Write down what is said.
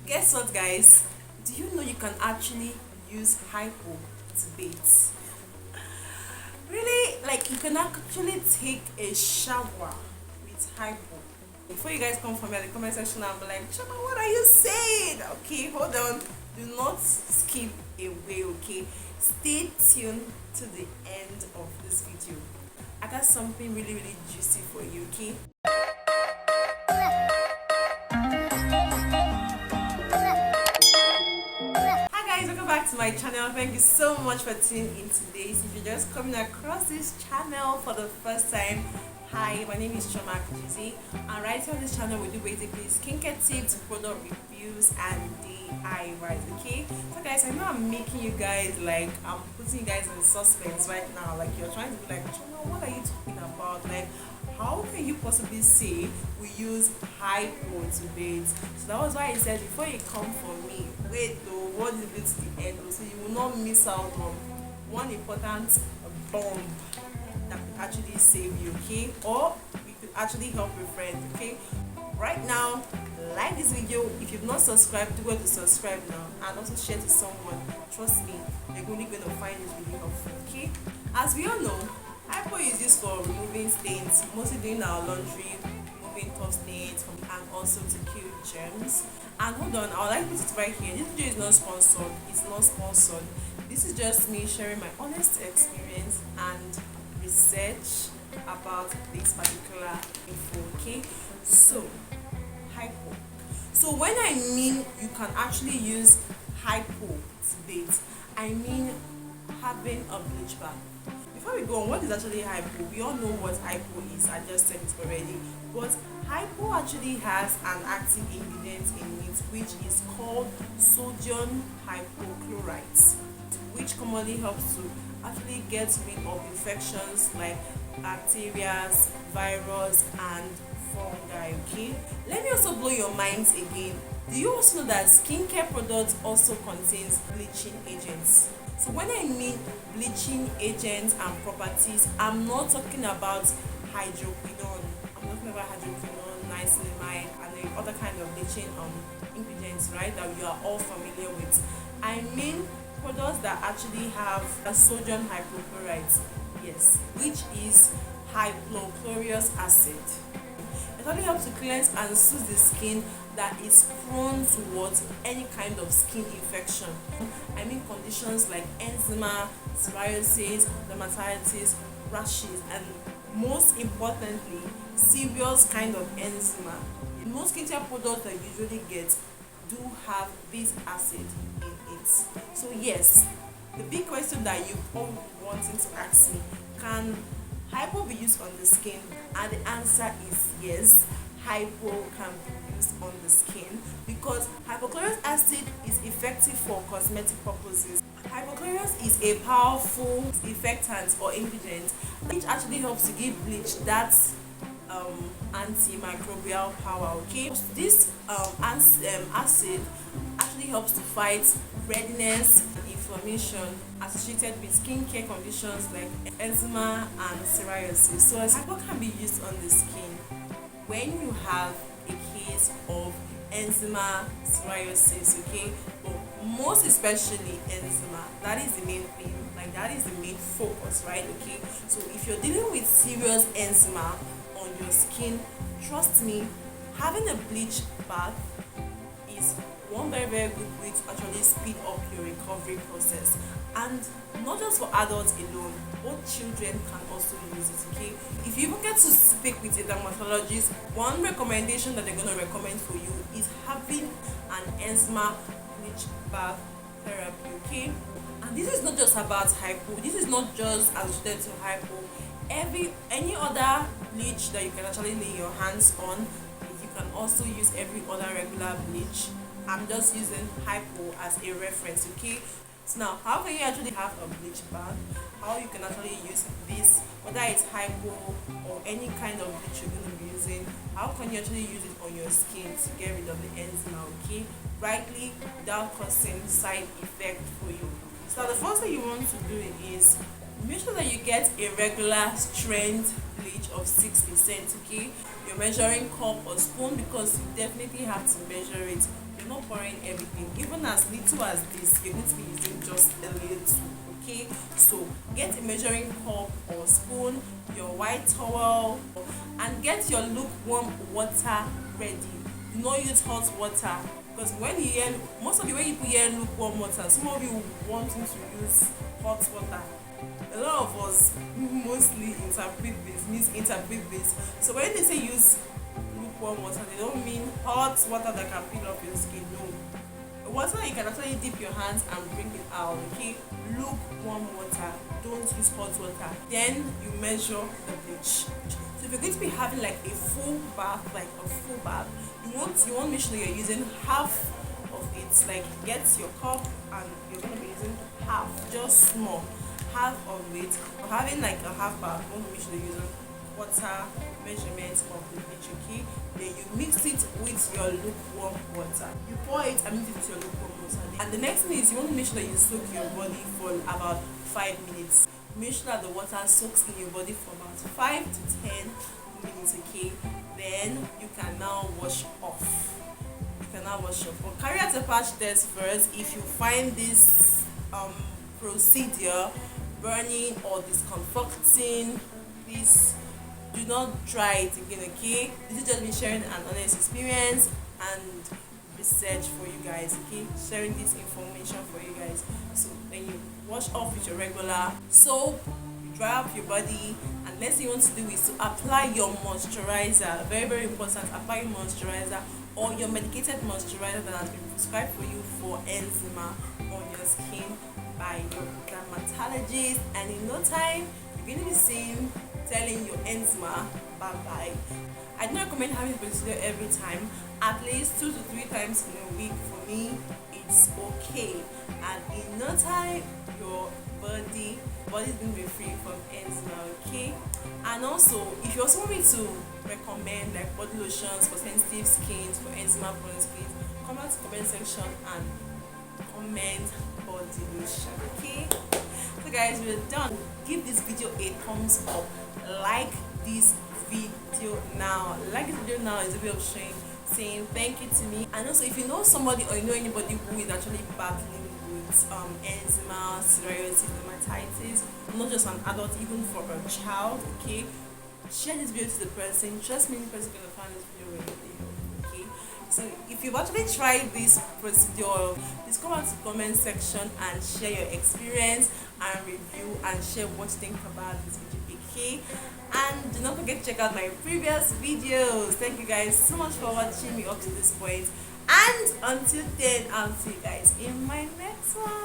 Guess what, guys? Do you know you can actually use hypo to bathe? Really? Like, you can actually take a shower with hypo. Before you guys come for me at the comment section and be like, Chama, what are you saying? Okay, hold on. Do not skip away, okay? Stay tuned to the end of this video. I got something really, really juicy for you, okay? Welcome back to my channel. Thank you so much for tuning in today. If you're just coming across this channel for the first time, hi, my name is Choma Kujizi, and right here on this channel we do basically skincare tips, product reviews, and DIYs. Okay, so guys, I know I'm making you guys like I'm putting you guys in suspense right now. Like you're trying to be like, Choma, what are you talking about? Like, how can you possibly say we use hypo to bathe? So that was why I said before you come for me, wait though, what is it to the end? So you will not miss out on one important bomb that could actually save you, okay? Or it could actually help your friend, okay? Right now, like this video. If you've not subscribed, do go to subscribe now and also share to someone. Trust me, you're only going to find this really helpful, okay? As we all know, hypo is used for removing stains, mostly doing our laundry, removing tough stains, and also to kill germs. And hold on, I would like to put it right here. This video is not sponsored. It's not sponsored. This is just me sharing my honest experience and research about this particular info. Okay, so hypo. So when I mean you can actually use hypo to bathe, I mean having a bleach bath. Before we go on, what is actually hypo? We all know what hypo is. I just said it already. But hypo actually has an active ingredient in it, which is called sodium hypochlorite, which commonly helps to actually get rid of infections like bacteria, virus, and fungi. Okay, let me also blow your minds again. Do you also know that skincare products also contains bleaching agents? So when I mean bleaching agents and properties, I'm not talking about hydroquinone. I'm talking about hydroquinone, niacinamide, and the other kind of bleaching ingredients, right, that you are all familiar with. I mean products that actually have a sodium hypochlorite, yes, which is hypochlorous acid. It only helps to cleanse and soothe the skin that is prone towards any kind of skin infection. I mean conditions like eczema, psoriasis, dermatitis, rashes, and most importantly, serious kind of eczema. Most skincare products that you usually get do have this acid in it. So yes, the big question that you all wanting to ask me, can hypo be used on the skin? And the answer is yes, hypo can be used on the skin because hypochlorous acid is effective for cosmetic purposes. Hypochlorous is a powerful effectant or ingredient which actually helps to give bleach that antimicrobial power. Okay, this acid actually helps to fight redness and inflammation associated with skincare conditions like eczema and psoriasis. So hypo can be used on the skin when you have a case of eczema, psoriasis, okay, but most especially eczema. That is the main thing, like that is the main focus, right? Okay, so if you're dealing with serious eczema on your skin, trust me, having a bleach bath is one very, very good way to actually speed up your recovery process. And not just for adults alone, both children can also use it, okay? If you even get to speak with a dermatologist, one recommendation that they're going to recommend for you is having an eczema bleach bath therapy, okay? And this is not just about hypo, this is not just associated to hypo. Any other bleach that you can actually lay your hands on, you can also use every other regular bleach. I'm just using hypo as a reference, okay? So now, how can you actually have a bleach bath? How you can actually use this, whether it's hypo or any kind of bleach you're going to be using, how can you actually use it on your skin to get rid of the eczema, okay? Rightly, without causing side effect for you. So the first thing you want to do is make sure that you get a regular strength bleach of 6%, okay? Your measuring cup or spoon, because you definitely have to measure it. Your you're not pouring everything. Even as little as this, you're going to be using just a little. Okay, so get a measuring cup or spoon, your white towel, and get your lukewarm water ready. Do not use hot water, because when you hear most of you, when you hear lukewarm water, some of you wanting to use hot water. A lot of us mostly misinterpret this. So when they say use lukewarm water, they don't mean hot water that can peel off your skin. No, water you can actually dip your hands and bring it out. Okay, lukewarm water, don't use hot water. Then you measure the bleach. So if you're going to be having like a full bath, you want to make sure you're using half of it. Like get your cup and you're going to be using half, just small, half of it. Or having like a half bath, you want to make sure you're using water measurements of the bleach. Okay, then you mix it with your lukewarm water. You pour it and mix it with your lukewarm water. And the next thing is you want to make sure that you soak your body for about 5 minutes. Make sure that the water soaks in your body for about 5 to 10 minutes. Okay, then you can now wash off. But carry out a patch test first. If you find this procedure burning or discomforting, please do not try it again. Okay, this is just me sharing an honest experience and research for you guys. Okay, sharing this information for you guys. So then you wash off with your regular soap, you dry up your body, and next thing you want to do is to apply your moisturizer. Very, very important. Apply your moisturizer or your medicated moisturizer that has been prescribed for you for eczema on your skin by your dermatologist, and in no time you're going to be telling your eczema bye bye. I do not recommend having this procedure every time. At least 2 to 3 times in a week for me, it's okay. And in no time, your body's going to be free from eczema. Okay. And also, if you also want me to recommend like body lotions for sensitive skins, for eczema prone skins, come out to the comment section and comment body lotion. Okay. So guys, we're done. Give this video a thumbs up. Like this video now. Like this video now is a way of saying thank you to me. And also, if you know somebody or you know anybody who is actually battling with eczema, psoriasis, dermatitis, not just an adult, even for a child, okay, share this video to the person. Trust me, the person is gonna find this video really helpful. Okay, so if you've actually tried this procedure, please come out to the comment section and share your experience and review and share what you think about this video. Okay, and do not forget to check out my previous videos. Thank you guys so much for watching me up to this point, and until then, I'll see you guys in my next one.